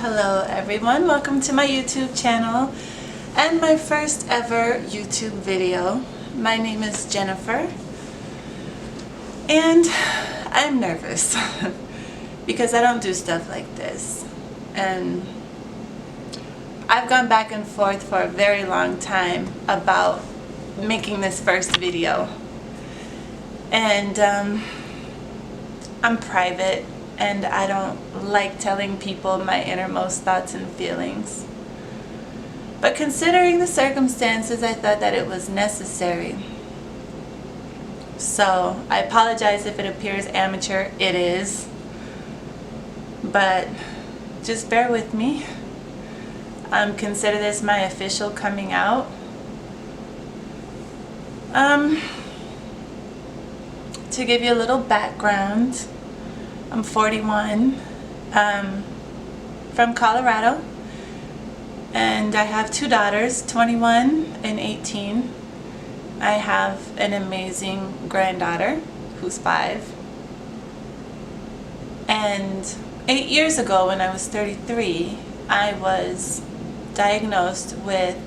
Hello everyone, welcome to my YouTube channel and my first ever YouTube video. My name is Jennifer and I'm nervous because I don't do stuff like this, and I've gone back and forth for a very long time about making this first video, and I'm private and I don't like telling people my innermost thoughts and feelings. But considering the circumstances, I thought that it was necessary. So I apologize if it appears amateur. It is. But just bear with me. Consider this my official coming out. To give you a little background, I'm 41, from Colorado, and I have two daughters, 21 and 18. I have an amazing granddaughter who's 5. And 8 years ago, when I was 33, I was diagnosed with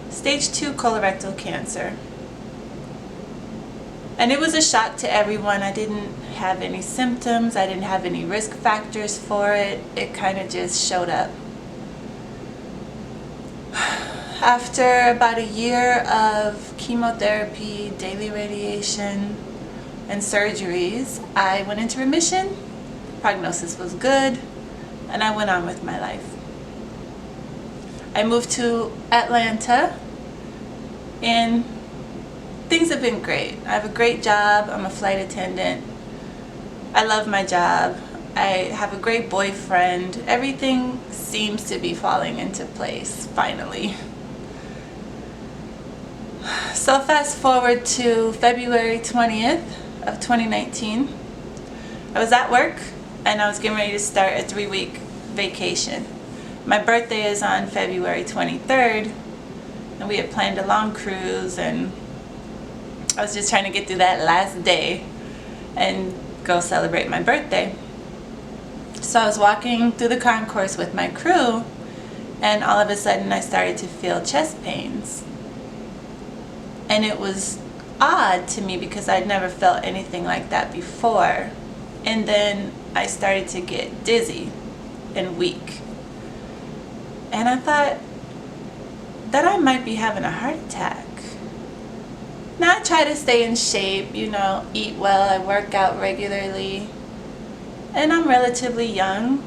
stage 2 colorectal cancer. And it was a shock to everyone. I didn't have any symptoms. I didn't have any risk factors for it. It kind of just showed up. After about a year of chemotherapy, daily radiation, and surgeries, I went into remission. Prognosis was good, and I went on with my life. I moved to Atlanta, and things have been great. I have a great job. I'm a flight attendant. I love my job. I have a great boyfriend. Everything seems to be falling into place, finally. So fast forward to February 20th of 2019. I was at work and I was getting ready to start a 3-week vacation. My birthday is on February 23rd, and we had planned a long cruise, and I was just trying to get through that last day and go celebrate my birthday. So I was walking through the concourse with my crew, and all of a sudden I started to feel chest pains. And it was odd to me because I'd never felt anything like that before. And then I started to get dizzy and weak. And I thought that I might be having a heart attack. Now I try to stay in shape, eat well, I work out regularly, and I'm relatively young,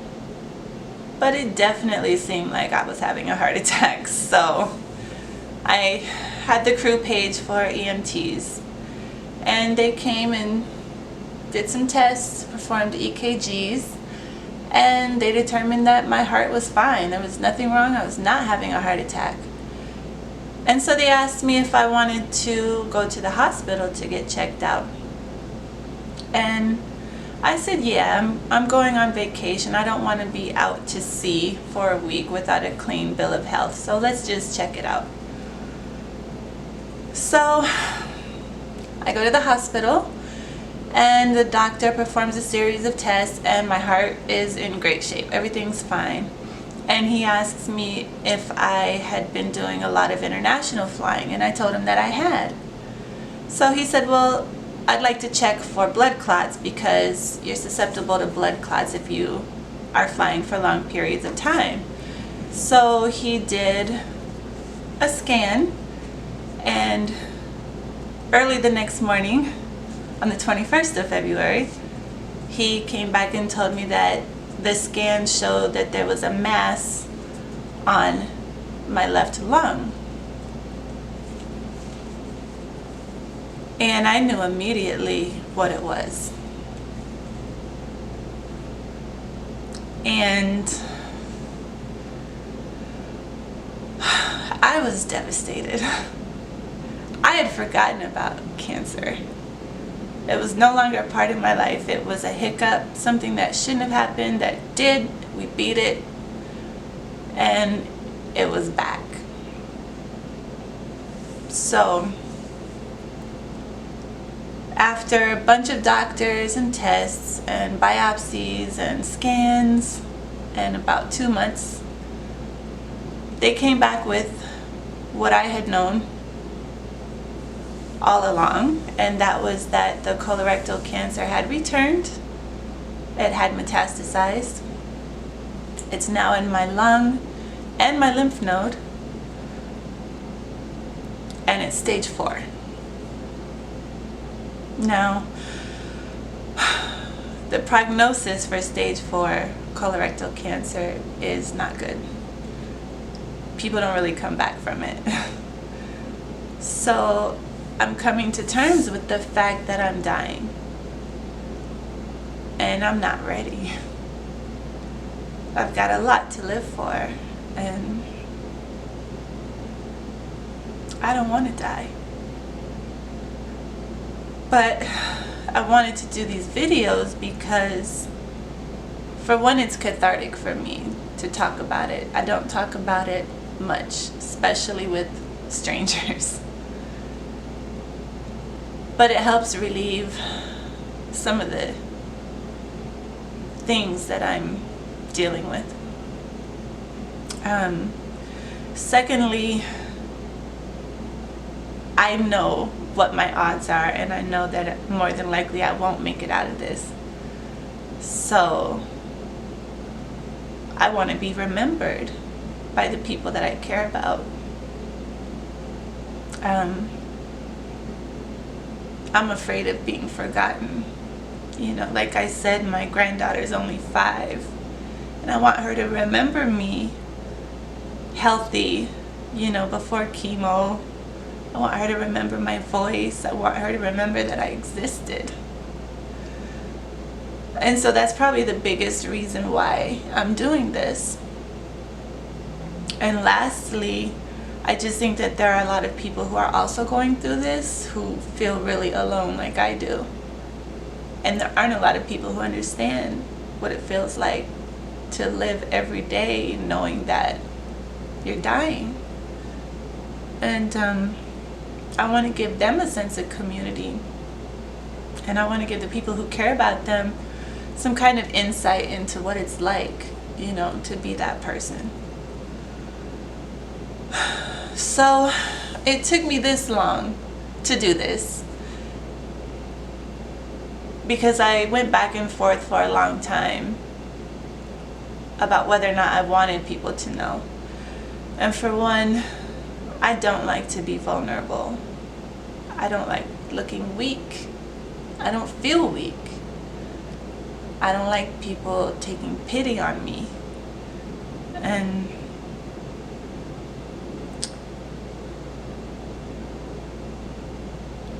but it definitely seemed like I was having a heart attack. So I had the crew page for EMTs, and they came and did some tests, performed EKGs, and they determined that my heart was fine. There was nothing wrong. I was not having a heart attack. And so they asked me if I wanted to go to the hospital to get checked out. And I said, yeah, I'm going on vacation. I don't want to be out to sea for a week without a clean bill of health. So let's just check it out. So I go to the hospital, and the doctor performs a series of tests, and my heart is in great shape. Everything's fine. And he asks me if I had been doing a lot of international flying, and I told him that I had. So he said, well, I'd like to check for blood clots because you're susceptible to blood clots if you are flying for long periods of time. So he did a scan, and early the next morning, on the 21st of February, he came back and told me that the scan showed that there was a mass on my left lung. And I knew immediately what it was. And I was devastated. I had forgotten about cancer. It was no longer a part of my life. It was a hiccup, something that shouldn't have happened, that did. We beat it, and it was back. So after a bunch of doctors and tests and biopsies and scans and about 2 months, they came back with what I had known all along, and that was that the colorectal cancer had returned. It had metastasized. It's now in my lung and my lymph node, and it's stage 4. Now, the prognosis for stage 4 colorectal cancer is not good. People don't really come back from it. So I'm coming to terms with the fact that I'm dying. And I'm not ready. I've got a lot to live for, and I don't want to die. But I wanted to do these videos because, for one, it's cathartic for me to talk about it. I don't talk about it much, especially with strangers. But it helps relieve some of the things that I'm dealing with. Secondly, I know what my odds are, and I know that more than likely I won't make it out of this. So I want to be remembered by the people that I care about. I'm afraid of being forgotten. You know, like I said, my granddaughter's only 5, and I want her to remember me healthy, you know, before chemo. I want her to remember my voice. I want her to remember that I existed. And so that's probably the biggest reason why I'm doing this. And lastly, I just think that there are a lot of people who are also going through this who feel really alone like I do. And there aren't a lot of people who understand what it feels like to live every day knowing that you're dying. And I want to give them a sense of community. And I want to give the people who care about them some kind of insight into what it's like, you know, to be that person. So it took me this long to do this, because I went back and forth for a long time about whether or not I wanted people to know. And for one, I don't like to be vulnerable. I don't like looking weak. I don't feel weak. I don't like people taking pity on me. And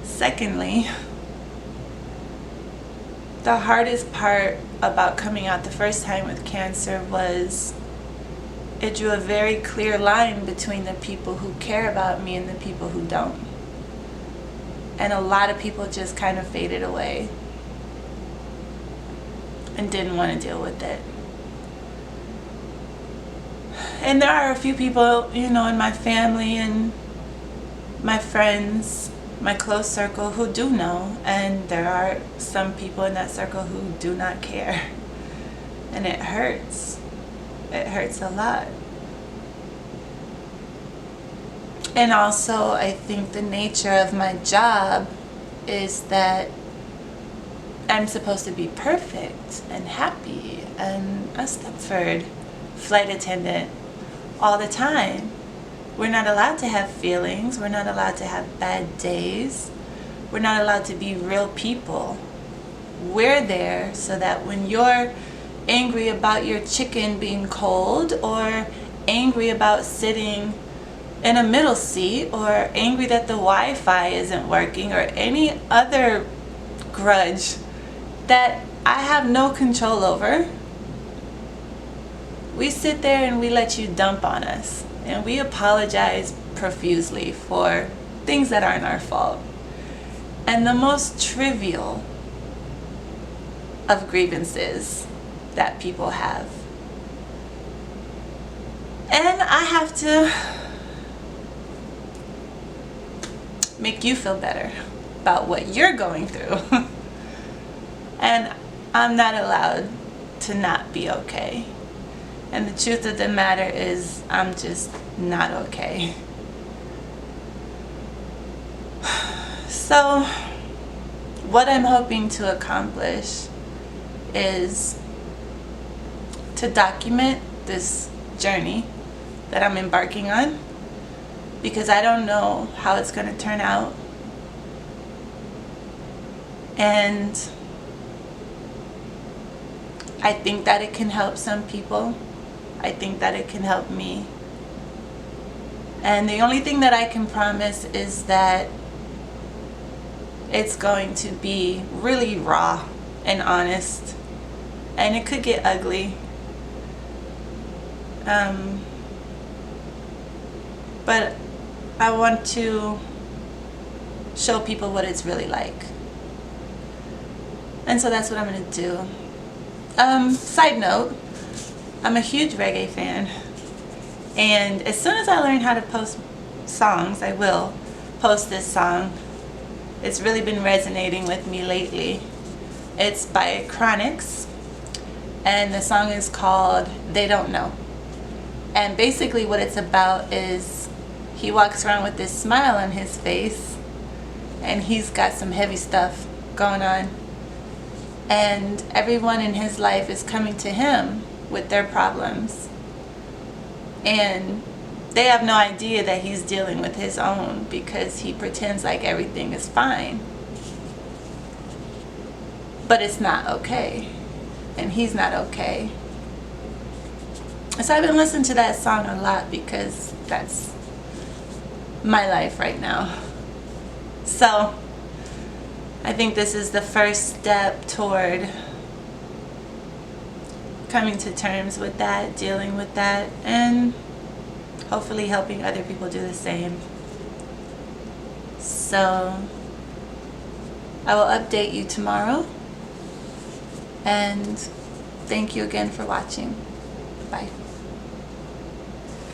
secondly, the hardest part about coming out the first time with cancer was it drew a very clear line between the people who care about me and the people who don't. And a lot of people just kind of faded away and didn't want to deal with it. And there are a few people, you know, in my family and my friends, my close circle, who do know, and there are some people in that circle who do not care. And it hurts. It hurts a lot. And also, I think the nature of my job is that I'm supposed to be perfect and happy and a Stepford flight attendant all the time. We're not allowed to have feelings. We're not allowed to have bad days. We're not allowed to be real people. We're there so that when you're angry about your chicken being cold, or angry about sitting in a middle seat, or angry that the Wi-Fi isn't working, or any other grudge that I have no control over, we sit there and we let you dump on us. And we apologize profusely for things that aren't our fault. And the most trivial of grievances that people have. And I have to make you feel better about what you're going through. And I'm not allowed to not be okay. And the truth of the matter is, I'm just not okay. So, what I'm hoping to accomplish is to document this journey that I'm embarking on, because I don't know how it's going to turn out. And I think that it can help some people. I think that it can help me. And the only thing that I can promise is that it's going to be really raw and honest. And it could get ugly. But I want to show people what it's really like. And so that's what I'm going to do. Side note, I'm a huge reggae fan. And as soon as I learn how to post songs, I will post this song. It's really been resonating with me lately. It's by Chronics, and the song is called They Don't Know. And basically what it's about is he walks around with this smile on his face, and he's got some heavy stuff going on. And everyone in his life is coming to him with their problems. And they have no idea that he's dealing with his own, because he pretends like everything is fine. But it's not okay. And he's not okay. So I've been listening to that song a lot, because that's my life right now. So I think this is the first step toward coming to terms with that, dealing with that, and hopefully helping other people do the same. So I will update you tomorrow, and thank you again for watching. Bye.